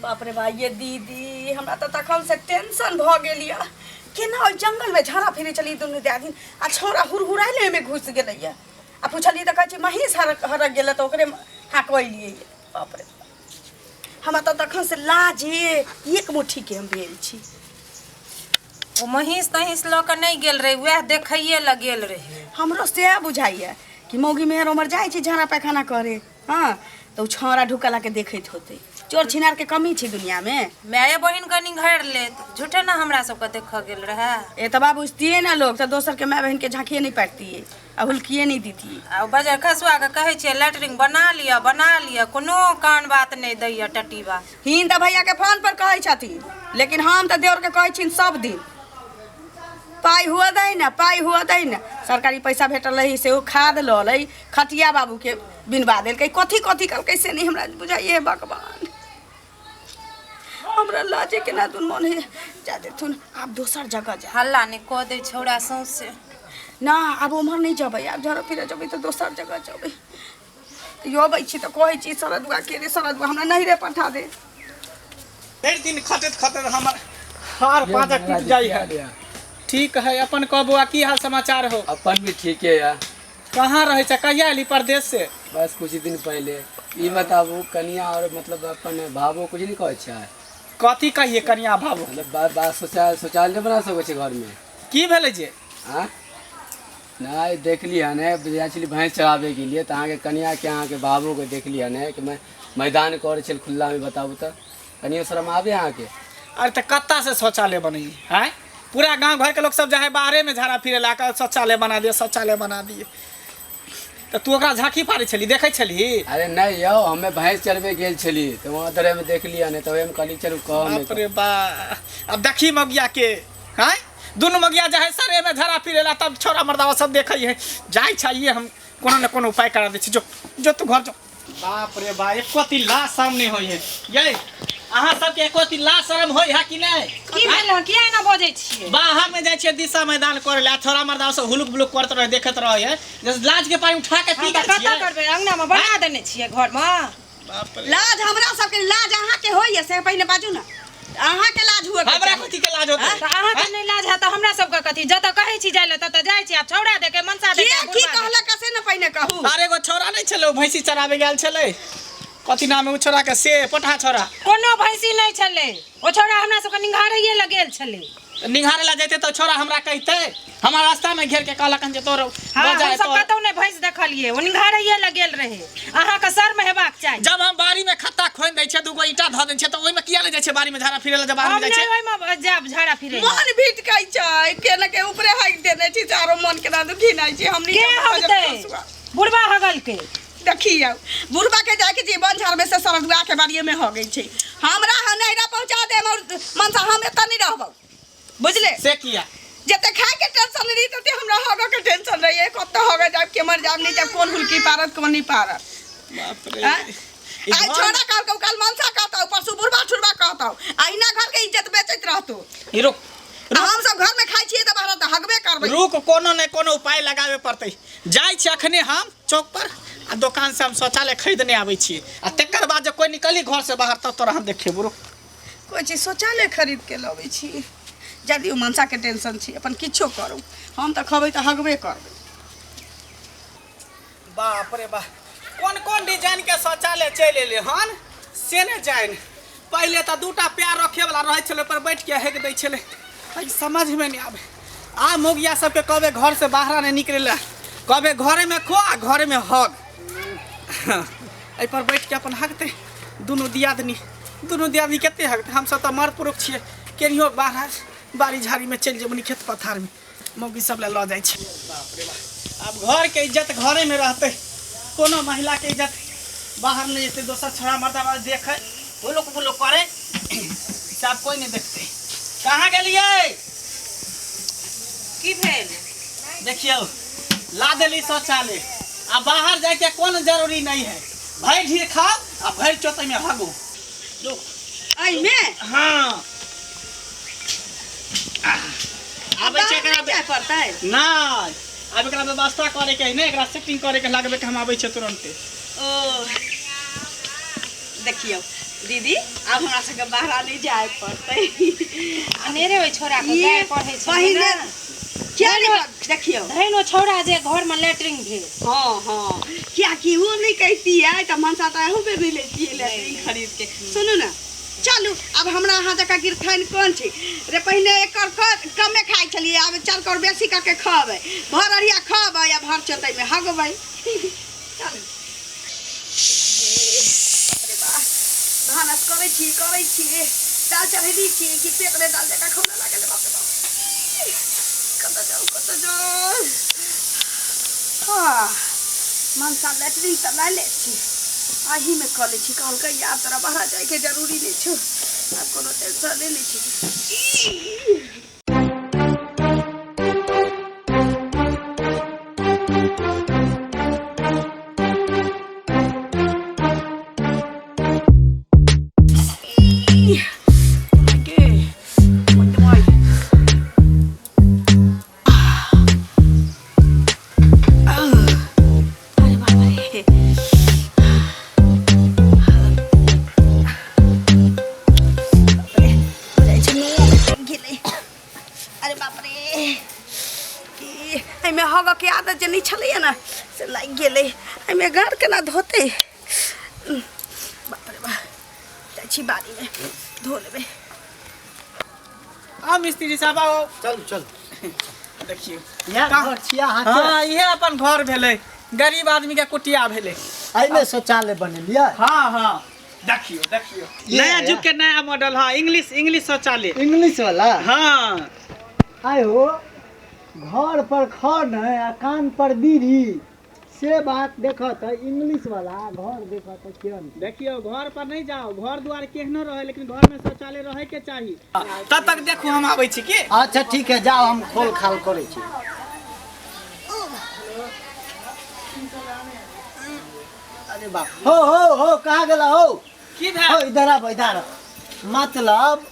बाप रे बा ये दीदी हमरा तो तखन से टेंशन भ गेल या केना जंगल में झाड़ा फिरे चली दुनू दिन आ छोरा हुरहुराइले में घुस गेलैया आ पूछलिए त कहै छै महिष हरक गेल त ओकरे हाकलिए बाप रे हमरा तो तखन से लाजे एक मुट्ठी के हम भेल छी ओ महिष तहिस ल के नहीं गेल रहे वह देखैये ल गेल रहे हमरो से बुझाइया कि मौगी मेहर उमर जाय छी झाड़ा पैखाना करे हां तो छोरा ढुकला के देखैत होते चोर छिनार के कमी छी दुनिया में माये बहिन कनी घर ले झूठे ना हमरा सब के देख गेल रहे ए त बाबू बुझतिए ना लोग त दोसर के माय बहन के झांकिए नहीं पाटती आ हुलकिए नहीं दीती आ बाजार खसुआ के कहे छे लैट्रिन बना लिया कोनो कान बात नहीं दैया टटीबा हिन त भैया के फोन पर कहै छथि लेकिन हम त देवर के कहै छिन सब दिन पाई हुआ दै ना सरकारी पैसा भेटल रही से खाद ल लै खटिया बाबू के बिनवा देल कथी कथी कल कैसे नहीं हमरा बुझाइए भगवान हमरा लाजे के ना दुन मन है जा देथुन आप दोसर जगह जा हल्ला नहीं कह दे छौड़ा सौसे ना अब उमर नहीं जबै अब झरो फिर जबै तो दोसर जगह जबै यो अबै छी त कहै छी सरदुआ के रे सरदुआ हमरा नहीं रे पठा दे एक दिन खटत हमर हार पाजा टूट जाई है ठीक है अपन कहबो की हाल समाचार हो अपन भी ठीक है यार कहाँ रहे छ कहिया अली परदेश से बस कुछ दिन पहले ये बताबू कनिया और मतलब अपन भावो कुछ नहीं कहे छै कथी कहिए कनिया भावो मतलब बात शौचालय बना सकै छै घर में की भेले जे हां नहीं देख लिया ने एक्चुअली भैंस चरावे के लिए त के कनिया के के भावो को देख लिया ने कि मैं मैदान कर छल खुला में बताबू त कनिया शर्म आवे के अरे त कत्ता से शौचालय बनी है पूरा गांव घर के लोग सब जाए बाहरे में झाड़ा फिरे ला कर शौचालय बना दिए तो तू ओकरा झांकी पारे छली देखे छली अरे नहीं यो हमें भैंस चरवे गेल छली तो वहां दरे में देख लिया ने तो हम कहली चलू कह में अरे बा अब देखी मगिया के हैं दोनों मगिया जाए सरे में झाड़ा फिरे ला तब छोरा मर्दावा सब देखै है जाय चाहिए हम कोनो न कोनो उपाय करा दे छी जो तू घर जो बाप रे बा एको लाश सामने होई है ये अहाँ सबके एको लाश शर्म होई है कि नहीं की भेल किया ना बजै छी बाहर में जाय छी दिशा मैदान करे ला छोरा मर्दा सब हुलुक बुलुक करत रहे देखत रहे है जस लाज के पानी उठा के पी गेल छी कता करबे अंगना में बना देने छी घर में बाप रे लाज हमरा सबके लाज अहाँ के होइए से पहले बाजू ना अहाँ के लाज हुआ हमरा कथी के लाज होतै त अहाँ के नहीं लाज है त हमरा सब के कथी जत कहै छी जाय ल त जाय छी आ छौड़ा देके मनसा देके की कहला कसे न पहिने कहू अरे एगो छोरा नहीं छले भैंसी चरावे गेल छले कथी नाम है उ छोरा के से पठा छोरा कोनो भैंसी नहीं छले ओ छोरा हमरा सब के निंघारैये ल गेल छले निंघारे ला जैते तो छोरा हमरा कहते हमरा रास्ता में घेर के कहला कन जे तोर हम सब कतौ नहीं भैंस देखलिए ओ निंघारैये ल गेल रहे अहाँ के शर्म हेबाक चाहिए जब हम बाड़ी में खत्ता खोइन दै छै दुगो ईटा ध दै छै त ओइ में किया ले जाय छै बाड़ी में झाड़ा फिरे ला जब बाहर में जाय छै ओइ में जाब झाड़ा फिरे मन भीट कई छै केना के ऊपरे हाइट देने छी चारो मन के ना दुखी नहीं छी हमनी के हगते बुढ़वा हगल के देखियो बुढ़वा के जाके जीवन झाड़ में से सरदुआ के बाड़िए में हो गई छै हमरा हनैरा पहुंचा दे मनसा हम एत नहीं रहबो बुझले से किया जते खाए के टेंशन रही तते हमरा होगा के टेंशन रही है कत होगा जाब के मर जाब नहीं जाब कौन हुलकी पारत कौन नहीं पारत बाप रे आई छोड़ा कल मनसा कहता परसु बुढ़वा छुड़वा कहता आईना घर के इज्जत बेचत रहतो हीरो हम सब घर में खाई छिए त बाहर त हगबे करबै रुक कोनो न कोनो उपाय लगावे पड़तै जाय छी अखने हम चौक पर आ दुकान से हम शौचालय खरीदने आबै छी आ तकर बाद जब कोई निकली घर से बाहर तब तोरा हम देखेबो रुक कोई चीज शौचालय खरीद के लबै छी जदी मनसा के टेंशन छी अपन किछो करू हम त खबै त हगबे करबै बाप रे बा कौन कौन डिजाइन के शौचालय चल एले हन से ने जाइन पहले त दूटा पैर रखे वाला रहे छले पर बैठ के हेक दै छले भाई समझ में नहीं आवे आ मोगिया सब के कबे घर से बाहर नहीं निकलेला कबे घरे में खो आ घरे में हग ए पर बैठ के अपन हगते दोनों दियादनी केते हगते हम सब त मर्द पुरुष छिए केनियो बाहर बाड़ी झाड़ी में चल जेबनी खेत पथार में मोगी सब ले ल जाय छै बाप रे बा अब घर के इज्जत घरे में रहते कोनो महिला के इज्जत बाहर नहीं जेते दोसर छोरा मर्दा देखे वो लोग करे सब कोई नहीं देखते कहाँ गेलिए की भेल देखियो ला देली शौचालय आ बाहर जाए के कोनो जरूरी नहीं है भर ढीर खाओ आ भर चोते में भागो जो आई में हां आबे छै एकरा पड़तै ना अब एकरा व्यवस्था करे के है ने एकरा सेटिंग करे के लागबे के हम आबै छै तुरंते ओ देखियो दीदी अब हमरा सबके बाहर नहीं जाए पड़तै। अनेरे ओइ छोरा के गाय पढ़ै छै पहिले क्या देखियो धैनो छौड़ा जे घर में लेटरिंग भेल। हाँ हाँ क्या कि वो नहीं कहती है तो मनसा तो एहू पे भी लेती है लेटरिन खरीद के। सुनू ना चलू अब हमरा अहाँ जका गिरथाइन कोन छै रे पहले एक कमे खाइ छलिए अब 4 कौर बेसी करके खाबै भर अरिया खाबै या भर चतै में हगबै। चलू भानस करै छी दाल चढ़ेली छी कि पेट में दाल जका खौला लागल बाप रे बाप। कत जाऊ हाँ मनसा लेटरिन तो ला ले छी आही में कऽ ले छी कहलकै यार तोरा बाहर जाए के जरूरी नहीं छौ अब कोनो टेंशन नहीं छी। हग के आदत जे नहीं छलैया ना से लाग गेलै एहिमे गाड़ केना धोते बाप रे बाप जाइ छी बाड़ी में धो लेबै। आ मिस्त्री साहब आओ चल देखियो यहाँ घर छिया हाँ ये अपन घर भेलै गरीब आदमी के कुटिया भेलै। में शौचालय बनेलिए। हाँ देखियो नया युग के नया मॉडल। हाँ इंग्लिश शौचालय इंग्लिश वाला। हाँ आय हो घर पर खड़ है आ कान पर बीड़ी से बात देखो तो इंग्लिश वाला घर देखो तो क्यों नहीं। देखियो घर पर नहीं जाओ घर द्वार केहनो रहे लेकिन घर में शौचालय रहे के चाहिए। तब तक देखो हम आबै छी की। अच्छा ठीक है जाओ हम खोल खाल करे छी। अरे बाप हो कहाँ गेला हो की हो इधर आ इधर। मतलब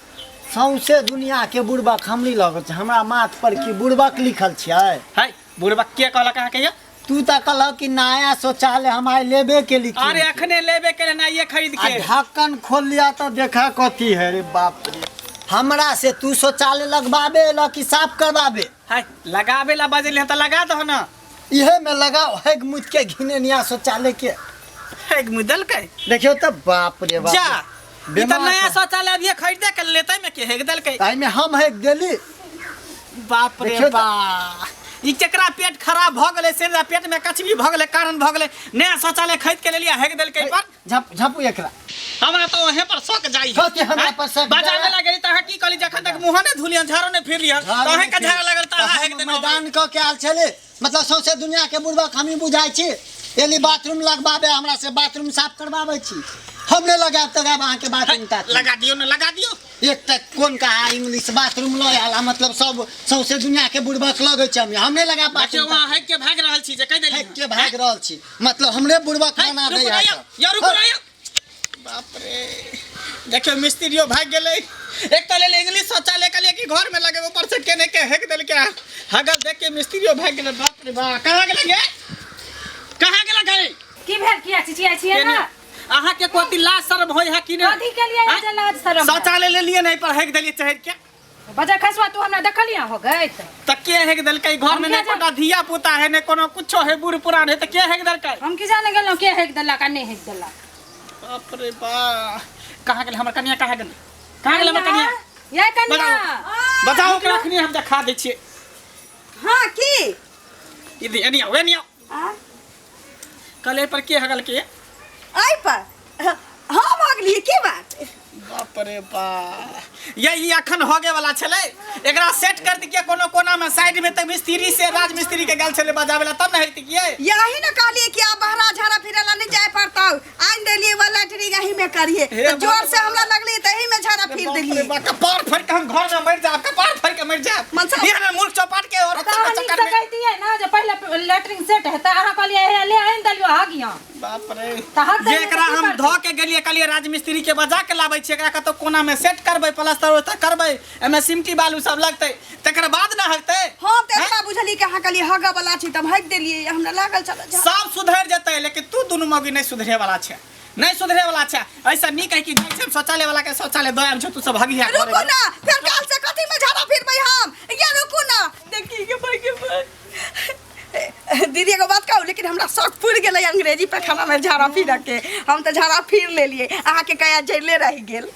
सौंसे दुनिया के बुड़बक हमरी लगल छै हमरा माथ पर की बुड़बक लिखल छियै। है बुढ़बा के कहला कहाँ के तू तो कहल कि नया शौचालय हमारे लेबे के लिए। अरे अखने लेबे के ना ये खरीद के ढक्कन खोल लिया तो देखा कथी है रे बाप रे। हमरा से तू शौचालय लगवाबे ला कि साफ करवाबे। है लगाबे ला बजले त लगा दो ना इहे में लगाओ हेग मुझ के घिने निया शौचालय के हेग मुदल के देखियो तो बाप रे बाप। जा ई त नया शौचालय अभी खरीदे के लेते में के हेग दल के ताई में हम हेग देली। बाप रे बा ई चकरा पेट खराब भ गेले से पेट में कचबी भ गेले कारण भ गेले नया शौचालय खरीद के ले लिया हेग दल के पर झपू एकरा हमरा तो ओहे पर शक जाई कथी हमरा पर शक बाजार में लागली त की कली जखन तक मुंह ने धुलियन झाड़ो ने फिरलियन तहे के झाड़ा लागल त हेग दल मैदान क के आल छले मतलब सौसे दुनिया के बुड़बक हमी बुझाई छी। एली बाथरूम लगवाबे हमरा से बाथरूम साफ करवाबे छी हम ने लगाब त गाब अहाँ के बाथरूम ता लगा दियो ना लगा दियो। एक तक कोन का इंग्लिश बाथरूम लो आला मतलब सब सौसे दुनिया के बुड़बक लगे छै हमने लगा बाथरूम वहां है के भाग रहल छी जे कह देली है के भाग रहल छी मतलब हमरे बुड़बक बना दे या रुको बाप रे देखियो मिस्त्रियो भाग गेलै एक तो ले इंग्लिश शौचालय के लिए कि घर में लगे ऊपर से केने के हेक देल के हगल देख के मिस्त्रियो भाग गेलै। बाप रे बा कहां गेलै गे कहां गेलै गई की भेल किया चिचिया छिए ना अहाँ के कोती लाज शर्म होय है कि नहीं कथी के लिए ये लाज शर्म शौचालय ले लिए नहीं पर हेक देलिए चहर के बजा खसवा तू हमरा देखलिया हो गई त के हेक देल के घर में नहीं पता धिया पुता है ने कोनो कुछो है बूढ़ पुरान है त के हेक देल के हम की जाने गेलो के हेक देला का नहीं हेक देला। बाप रे बा कहां गेल हमर कन्या कहां गेल हमर कन्या ये कन्या बताओ के रखनी हम दिखा दै छियै। हाँ की इधर एनिया वेनिया कले पर के हगल के आई पर हम अगली की बात बाप रे बा ये अखन होगे वाला छले एकरा सेट कर दिए कोनो कोना में साइड में तक मिस्त्री से राज मिस्त्री के गल छले बजावेला तब न हेती के यही न कहलिए कि आप बहरा झाड़ा फिरेला नहीं जाए पड़ता आइन देलिए वाला लैटरिन यही में करिए तो जोर से हमरा लगली तही में झाड़ा फिर देलिए। कपार फड़ के हम घर में मर जाब कपार फड़ के मर जाब ये ना मूर्ख चौपाट के और चक्कर में कहती है ना जो पहले लैटरिन सेट है त अहा कहलिए ले आइन दलियो हागिया बाप रे जे एकरा हम धो के गेलिए कहलिए राज मिस्त्री के बजा के लाबै छी एकरा कतो कोना में सेट करबै प्लास्टर ओत करबै एमे सिमटी बालू सब लगतै तकर बाद ना हकतै। हां तेरा बुझली कहां कहली हगा वाला छी तब हक देलिए हमरा लागल चल सब सुधर जतै लेकिन तू दुनु मगी नहीं सुधरे वाला छै नहीं सुधरे वाला अच्छा ऐसा नहीं कह कि नहीं सब शौचालय वाला के शौचालय दयाम छ तू सब भागिया रुको ना फिर काल से कथी में झाड़ा फिरबै हम या रुको ना देखी के भाई दीदी एगो बात कहू लेकिन हमरा शौक पूर गेलै अंग्रेजी पैखाना में झाड़ा फिर के हम तो झाड़ा फिर ले लिए अहाँ के कया जैले रह गेल